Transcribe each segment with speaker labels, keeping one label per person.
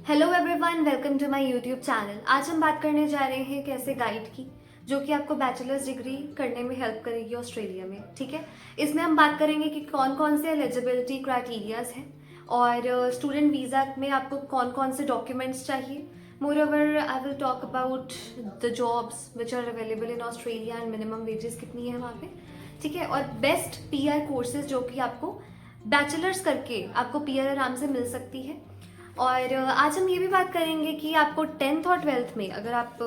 Speaker 1: Hello everyone, welcome to my YouTube channel. आज हम बात करने जा रहे हैं कैसे गाइड की, जो कि आपको बैचलर्स डिग्री करने में हेल्प करेगी ऑस्ट्रेलिया में। ठीक है, इसमें हम बात करेंगे कि कौन कौन से एलिजिबिलिटी क्राइटेरियाज हैं और स्टूडेंट वीज़ा में आपको कौन कौन से डॉक्यूमेंट्स चाहिए। Moreover I will talk about the jobs which are available in Australia and minimum wages कितनी है वहाँ पे। ठीक है, और बेस्ट पीआर कोर्सेज जो कि आपको बैचलर्स करके आपको पीआर आराम से मिल सकती है। और आज हम ये भी बात करेंगे कि आपको 10th और 12th में, अगर आप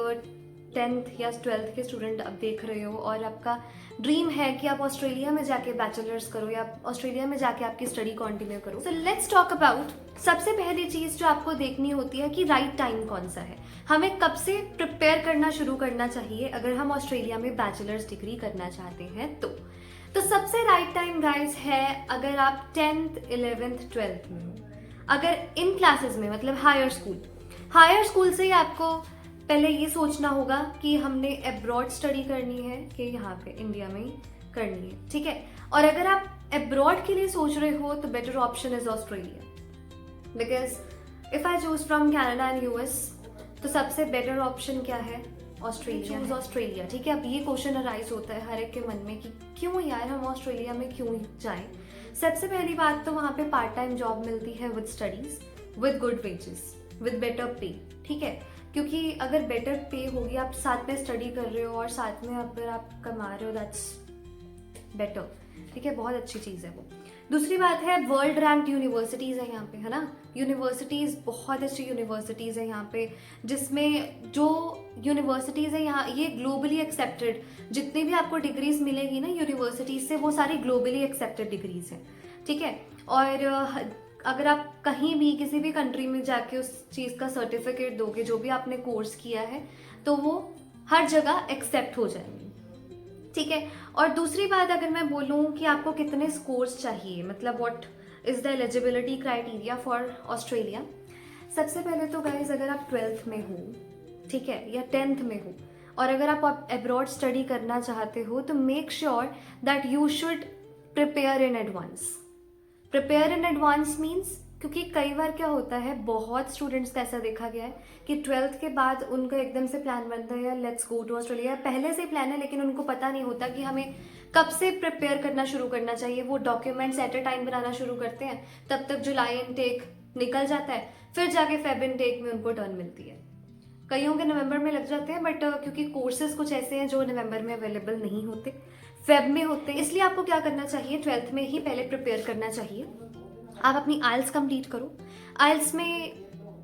Speaker 1: 10th या 12th के स्टूडेंट अब देख रहे हो और आपका ड्रीम है कि आप ऑस्ट्रेलिया में जाके बैचलर्स करो या ऑस्ट्रेलिया में जाके आपकी स्टडी कंटिन्यू करो, सो लेट्स टॉक अबाउट सबसे पहली चीज़ जो आपको देखनी होती है कि राइट टाइम कौन सा है, हमें कब से प्रिपेयर करना शुरू करना चाहिए अगर हम ऑस्ट्रेलिया में बैचलर्स डिग्री करना चाहते हैं। तो सबसे राइट टाइम गाइस है अगर आप 10th 11th 12th में हो। अगर इन क्लासेस में मतलब हायर स्कूल से ही आपको पहले ये सोचना होगा कि हमने अब्रॉड स्टडी करनी है कि यहाँ पे इंडिया में ही करनी है। ठीक है, और अगर आप अब्रॉड के लिए सोच रहे हो तो better option is Australia, because if I choose from Canada and US तो सबसे बेटर ऑप्शन क्या है? ऑस्ट्रेलिया। ठीक है, अब ये क्वेश्चन अराइज होता है हर एक के मन में कि क्यों यार हम ऑस्ट्रेलिया में क्यों जाएं। सबसे पहली बात तो वहाँ पे पार्ट टाइम जॉब मिलती है with studies, with good wages, with better पे। ठीक है, क्योंकि अगर बेटर पे होगी, आप साथ में स्टडी कर रहे हो और साथ में अगर आप कमा रहे हो, दैट्स बेटर। ठीक है, बहुत अच्छी चीज़ है वो। दूसरी बात है वर्ल्ड रैंक्ड यूनिवर्सिटीज़ है यहाँ पे, है ना। यूनिवर्सिटीज़ बहुत अच्छी यूनिवर्सिटीज़ है यहाँ पे, जिसमें जो यूनिवर्सिटीज़ है यहाँ ये ग्लोबली एक्सेप्टेड, जितनी भी आपको डिग्रीज मिलेगी ना यूनिवर्सिटीज़ से, वो सारी ग्लोबली एक्सेप्टेड डिग्रीज हैं। ठीक है, और अगर आप कहीं भी किसी भी कंट्री में जाके उस चीज़ का सर्टिफिकेट दोगे जो भी आपने कोर्स किया है, तो वो हर जगह एक्सेप्ट हो जाएंगे। ठीक है, और दूसरी बात अगर मैं बोलूँ कि आपको कितने स्कोर्स चाहिए, मतलब what is the eligibility criteria for Australia. सबसे पहले तो गाइज अगर आप 12th में हो, ठीक है, या 10th में हो और अगर आप अब्रॉड स्टडी करना चाहते हो तो make sure that you should prepare in advance. Prepare in advance means, क्योंकि कई बार क्या होता है, बहुत स्टूडेंट्स का ऐसा देखा गया है कि 12th के बाद उनका एकदम से प्लान बनता है लेट्स गो टू ऑस्ट्रेलिया, पहले से प्लान है लेकिन उनको पता नहीं होता कि हमें कब से प्रिपेयर करना शुरू करना चाहिए। वो डॉक्यूमेंट्स एट अ टाइम बनाना शुरू करते हैं, तब तक जुलाई इनटेक निकल जाता है, फिर जाके फेब इनटेक में उनको टर्न मिलती है। कईयों के नवंबर में लग जाते हैं, बट क्योंकि कोर्सेज कुछ ऐसे हैं जो नवंबर में अवेलेबल नहीं होते, फेब में होते हैं, इसलिए आपको क्या करना चाहिए, 12th में ही पहले प्रिपेयर करना चाहिए। आप अपनी आइल्स कंप्लीट करो। आइल्स में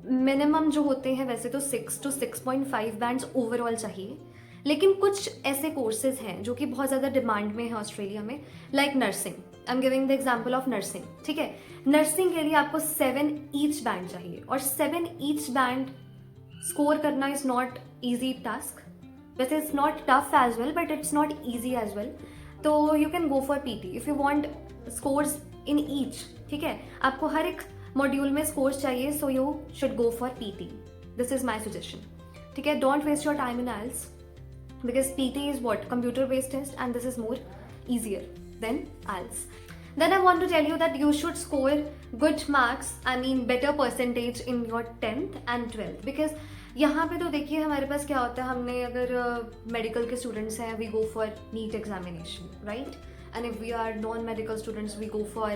Speaker 1: मिनिमम जो होते हैं वैसे तो 6 to 6.5 बैंड्स ओवरऑल चाहिए, लेकिन कुछ ऐसे कोर्सेज हैं जो कि बहुत ज़्यादा डिमांड में है ऑस्ट्रेलिया में, like nursing. I am giving the example of nursing. ठीक है, नर्सिंग के लिए आपको 7 ईच बैंड चाहिए, और 7 ईच बैंड स्कोर करना इज नॉट ईजी टास्क। वैसे it's not tough as well, but it's not easy as well. तो you can go for PT if you want scores in each. ठीक है, आपको हर एक मॉड्यूल में स्कोर्स चाहिए, so you should go for PT. This is my suggestion. ठीक है, don't waste your time in IELTS because PT is what computer based test and this is more easier than IELTS. Then I want to tell you that you should score good marks, I mean better percentage in your 10th and 12th, because यहाँ पे तो देखिए हमारे पास क्या होता है, हमने अगर मेडिकल के स्टूडेंट्स हैं we go for NEET examination, right, and if we are non medical students we go for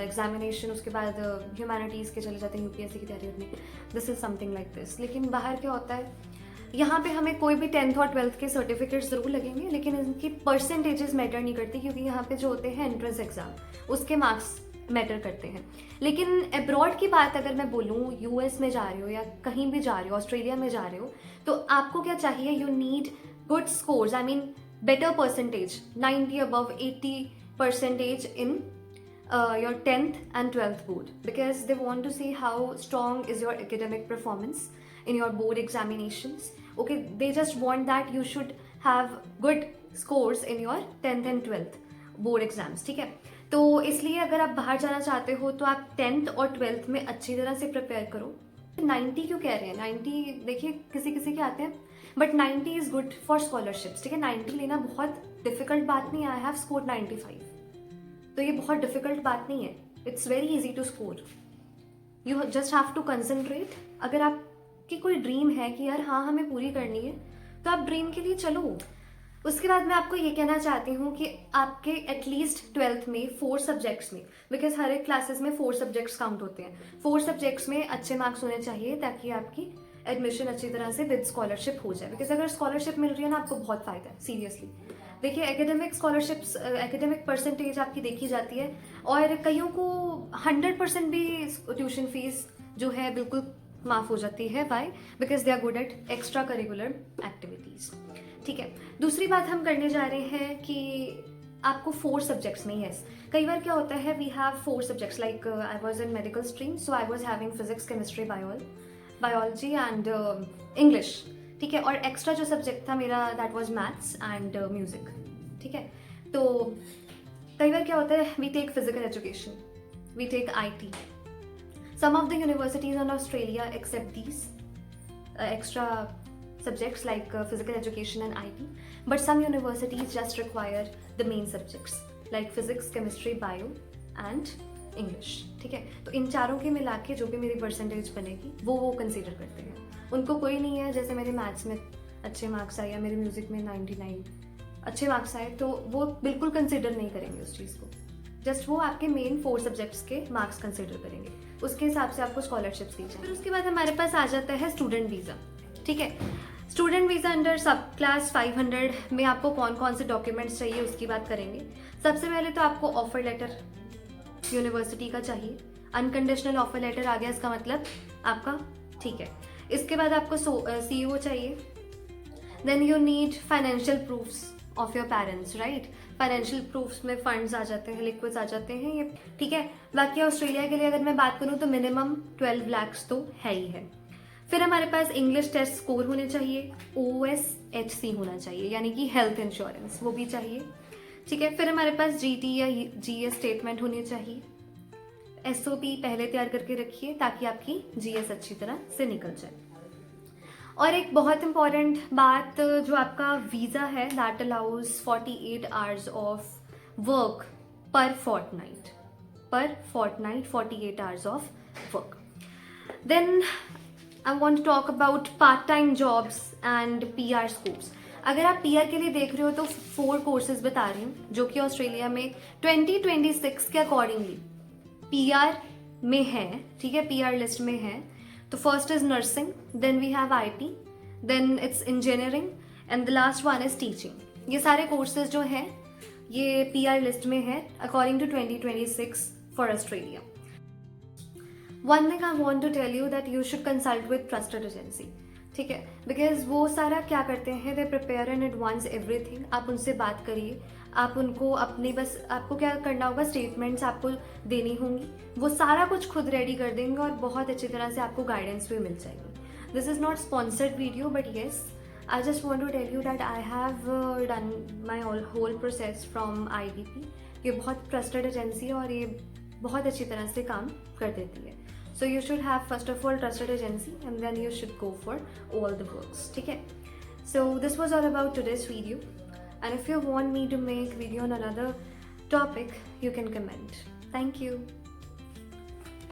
Speaker 1: examination, उसके बाद ह्यूमैनिटीज़ के चले जाते हैं यूपीएससी की तैयारी करने। This is something like this. लेकिन बाहर क्या होता है, यहाँ पे हमें कोई भी 10th और 12th के सर्टिफिकेट्स जरूर लगेंगे, लेकिन इनकी परसेंटेजेस मैटर नहीं करती, क्योंकि यहाँ पे जो होते हैं एंट्रेंस एग्जाम, उसके मार्क्स मैटर करते हैं। लेकिन अब्रॉड की बात अगर मैं बोलूँ, यूएस में जा रहे हो या कहीं भी जा रहे हो, ऑस्ट्रेलिया में जा रहे हो, तो आपको क्या चाहिए, you need good scores, I mean better percentage, 90 above 80 percentage in your 10th and 12th board, because they want to see how strong is your academic performance in your board examinations. Okay, they just want that you should have good scores in your 10th and 12th board exams. ठीक है, तो इसलिए अगर आप बाहर जाना चाहते हो तो आप 10th और 12th में अच्छी तरह से प्रिपेयर करो। 90 क्यों कह रहे हैं? 90 देखिए किसी किसी के आते हैं, but 90 is good for scholarships. ठीक है, 90 लेना बहुत डिफिकल्ट बात नहीं है। आई हैव स्कोर्ड 95, तो ये बहुत डिफिकल्ट बात नहीं है, it's very easy to score. You just have to concentrate. अगर आपकी कोई ड्रीम है कि यार हाँ हमें पूरी करनी है, तो आप ड्रीम के लिए चलो। उसके बाद मैं आपको ये कहना चाहती हूँ कि आपके एटलीस्ट 12th में 4 सब्जेक्ट्स में, बिकॉज हर एक क्लासेस में 4 सब्जेक्ट्स काउंट होते हैं, 4 सब्जेक्ट्स में अच्छे मार्क्स होने चाहिए ताकि आपकी एडमिशन अच्छी तरह से विद स्कॉलरशिप हो जाए। बिकॉज अगर स्कॉलरशिप मिल रही है ना, आपको बहुत फायदा है सीरियसली। देखिए एकेडमिक स्कॉलरशिप्स, एकेडमिक परसेंटेज आपकी देखी जाती है, और कईयों को 100% भी ट्यूशन फीस जो है बिल्कुल माफ़ हो जाती है। Why? Because they are good at extra curricular activities. ठीक है, दूसरी बात हम करने जा रहे हैं कि आपको 4 सब्जेक्ट्स में, यस कई बार क्या होता है we have 4 subjects, like I was in medical stream, so I was having physics, chemistry, biology and English. ठीक है, और एक्स्ट्रा जो सब्जेक्ट था मेरा that was maths and music. ठीक है, तो कई बार क्या होता है we take physical education, we take IT. Some of the universities in Australia accept these extra subjects like physical education and IT, but some universities just require the main subjects like physics, chemistry, bio and English. ठीक है, तो इन चारों के मिला के जो भी मेरी परसेंटेज बनेगी वो कंसीडर करते हैं। उनको कोई नहीं है जैसे मेरे मैथ्स में अच्छे मार्क्स आए या मेरे म्यूजिक में 99 अच्छे मार्क्स आए, तो वो बिल्कुल कंसीडर नहीं करेंगे उस चीज़ को। जस्ट वो आपके मेन 4 सब्जेक्ट्स के मार्क्स कंसीडर करेंगे, उसके हिसाब से आपको स्कॉलरशिप्स दी जाएंगी। फिर उसके बाद हमारे पास आ जाता है स्टूडेंट वीज़ा। ठीक है, student visa under sub class 500 में आपको कौन कौन से डॉक्यूमेंट्स चाहिए उसकी बात करेंगे। सबसे पहले तो आपको ऑफर लेटर यूनिवर्सिटी का चाहिए। अनकंडीशनल ऑफर लेटर आ गया, इसका मतलब आपका ठीक है। इसके बाद आपको CO चाहिए। Then you need financial proofs of your parents, right. Financial proofs में फंड्स आ जाते हैं, लिक्विड्स आ जाते हैं ये। ठीक है, बाकी ऑस्ट्रेलिया के लिए अगर मैं बात करूँ तो मिनिमम 12 लाख तो है ही है। फिर हमारे पास इंग्लिश टेस्ट स्कोर होने चाहिए, OSHC होना चाहिए यानी कि हेल्थ इंश्योरेंस, वो भी चाहिए। ठीक है, फिर हमारे पास GT या GS स्टेटमेंट होनी चाहिए। SOP पहले तैयार करके रखिए ताकि आपकी GS अच्छी तरह से निकल जाए। और एक बहुत इंपॉर्टेंट बात, जो आपका वीज़ा है that allows 48 hours of work per fortnight 48 hours of work. Then I want to talk about part time jobs and PR scopes. अगर आप PR के लिए देख रहे हो तो 4 कोर्सेज बता रही हूँ जो कि ऑस्ट्रेलिया में 2026 के अकॉर्डिंगली PR में है। ठीक है, PR लिस्ट में है। तो first is nursing, then we have IT, then it's engineering and the last one is teaching. ये सारे कोर्सेज जो हैं ये PR लिस्ट में है according to 2026 for Australia. One thing I want to tell you that you should consult with trusted agency. ठीक है, because वो सारा क्या करते हैं, they prepare in advance everything. आप उनसे बात करिए, आप उनको अपनी बस आपको क्या करना होगा, स्टेटमेंट्स आपको देनी होंगी, वो सारा कुछ खुद रेडी कर देंगे और बहुत अच्छी तरह से आपको गाइडेंस भी मिल जाएगी। This is not sponsored video but yes I just want to tell you that I have done my whole process from IDP। ये बहुत ट्रस्टेड एजेंसी है और ये बहुत अच्छी तरह से काम कर देती है। So you should have first of all trusted agency and then you should go for all the works. ठीक है? So this was all about today's video. And if you want me to make video on another topic, you can comment. Thank you.